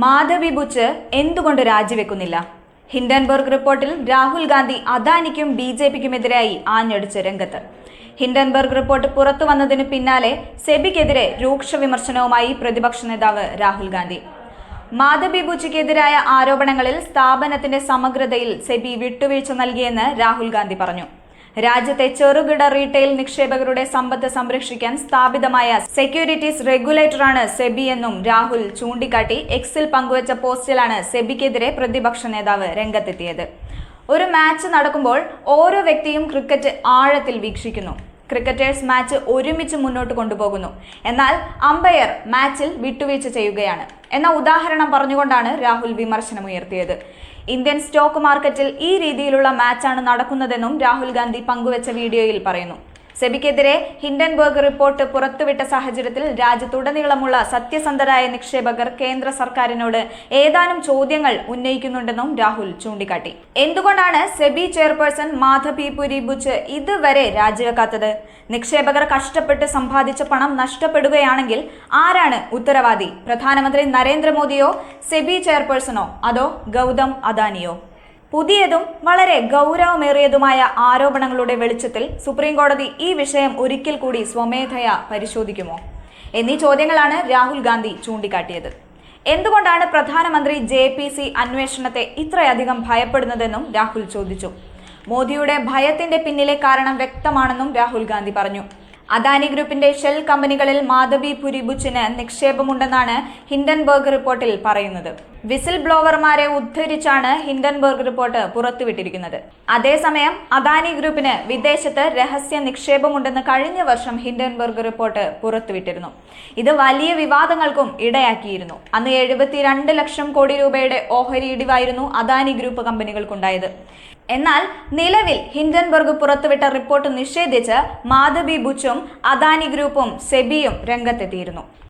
Madhavi Butch എന്തുകൊണ്ട് രാജിവെക്കുന്നില്ല? Hindenburg റിപ്പോർട്ടിൽ രാഹുൽ ഗാന്ധി അദാനിക്കും ബി.ജെ.പിക്കുമെതിരായി ആഞ്ഞടിച്ച് രംഗത്ത്. ഹിൻഡൻബർഗ് റിപ്പോർട്ട് പുറത്തു വന്നതിന് പിന്നാലെ സെബിക്കെതിരെ രൂക്ഷ വിമർശനവുമായി പ്രതിപക്ഷ നേതാവ് രാഹുൽ ഗാന്ധി. മാധവി ബുച്ചിക്കെതിരായ ആരോപണങ്ങളിൽ സ്ഥാപനത്തിന്റെ സമഗ്രതയിൽ സെബി വിട്ടുവീഴ്ച നൽകിയെന്ന് രാഹുൽ ഗാന്ധി പറഞ്ഞു. രാജ്യത്തെ ചെറുകിട റീറ്റെയിൽ നിക്ഷേപകരുടെ സമ്പത്ത് സംരക്ഷിക്കാൻ സ്ഥാപിതമായ സെക്യൂരിറ്റീസ് റെഗുലേറ്ററാണ് സെബി എന്നും രാഹുൽ ചൂണ്ടിക്കാട്ടി എക്സിൽ പങ്കുവച്ച പോസ്റ്റിലാണ് സെബിക്കെതിരെ പ്രതിപക്ഷ നേതാവ് രംഗത്തെത്തിയത്. ഒരു മാച്ച് നടക്കുമ്പോൾ ഓരോ വ്യക്തിയും ക്രിക്കറ്റ് ആഴത്തിൽ വീക്ഷിക്കുന്നു. ക്രിക്കറ്റേഴ്സ് മാച്ച് ഒരുമിച്ച് മുന്നോട്ട് കൊണ്ടുപോകുന്നു. എന്നാൽ അമ്പയർ മാച്ചിൽ വിട്ടുവീഴ്ച ചെയ്യുകയാണ് എന്ന ഉദാഹരണം പറഞ്ഞുകൊണ്ടാണ് രാഹുൽ വിമർശനമുയർത്തിയത്. ഇന്ത്യൻ സ്റ്റോക്ക് മാർക്കറ്റിൽ ഈ രീതിയിലുള്ള മാച്ചാണ് നടക്കുന്നതെന്നും രാഹുൽ ഗാന്ധി പങ്കുവച്ച വീഡിയോയിൽ പറയുന്നു. സെബിക്കെതിരെ ഹിൻഡൻബർഗ് റിപ്പോർട്ട് പുറത്തുവിട്ട സാഹചര്യത്തിൽ രാജ്യത്തുടനീളമുള്ള സത്യസന്ധരായ നിക്ഷേപകർ കേന്ദ്ര സർക്കാരിനോട് ഏതാനും ചോദ്യങ്ങൾ ഉന്നയിക്കുന്നുണ്ടെന്നും രാഹുൽ ചൂണ്ടിക്കാട്ടി. എന്തുകൊണ്ടാണ് സെബി ചെയർപേഴ്സൺ മാധവി ബുച്ച് ഇതുവരെ രാജിവെക്കാത്തത്? നിക്ഷേപകർ കഷ്ടപ്പെട്ട് സമ്പാദിച്ച പണം നഷ്ടപ്പെടുകയാണെങ്കിൽ ആരാണ് ഉത്തരവാദി? പ്രധാനമന്ത്രി നരേന്ദ്രമോദിയോ, സെബി ചെയർപേഴ്സണോ, അതോ ഗൗതം അദാനിയോ? പുതിയതും വളരെ ഗൗരവമേറിയതുമായ ആരോപണങ്ങളുടെ വെളിച്ചത്തിൽ സുപ്രീം കോടതി ഈ വിഷയം ഒരിക്കൽ കൂടി സ്വമേധയാ പരിശോധിക്കുമോ എന്നീ ചോദ്യങ്ങളാണ് രാഹുൽ ഗാന്ധി ചൂണ്ടിക്കാട്ടിയത്. എന്തുകൊണ്ടാണ് പ്രധാനമന്ത്രി JPC അന്വേഷണത്തെ ഇത്രയധികം ഭയപ്പെടുന്നതെന്നും രാഹുൽ ചോദിച്ചു. മോദിയുടെ ഭയത്തിന്റെ പിന്നിലെ കാരണം വ്യക്തമാണെന്നും രാഹുൽ ഗാന്ധി പറഞ്ഞു. അദാനി ഗ്രൂപ്പിന്റെ ഷെൽ കമ്പനികളിൽ മാധവി ബുച്ചിന് നിക്ഷേപമുണ്ടെന്നാണ് ഹിൻഡൻബർഗ് റിപ്പോർട്ടിൽ പറയുന്നത്. വിസിൽ ബ്ലോവർമാരെ ഉദ്ധരിച്ചാണ് ഹിൻഡൻബർഗ് റിപ്പോർട്ട് പുറത്തുവിട്ടിരിക്കുന്നത്. അതേസമയം അദാനി ഗ്രൂപ്പിന് വിദേശത്ത് രഹസ്യ നിക്ഷേപമുണ്ടെന്ന് കഴിഞ്ഞ വർഷം ഹിൻഡൻബർഗ് റിപ്പോർട്ട് പുറത്തുവിട്ടിരുന്നു. ഇത് വലിയ വിവാദങ്ങൾക്കും ഇടയാക്കിയിരുന്നു. അന്ന് 72 ലക്ഷം കോടി രൂപയുടെ ഓഹരി ഇടിവായിരുന്നു അദാനി ഗ്രൂപ്പ് കമ്പനികൾക്കുണ്ടായത്. എന്നാൽ നിലവിൽ ഹിൻഡൻബർഗ് പുറത്തുവിട്ട റിപ്പോർട്ട് നിഷേധിച്ച് മാധവി ബുച്ചും അദാനി ഗ്രൂപ്പും സെബിയും രംഗത്തെത്തിയിരുന്നു.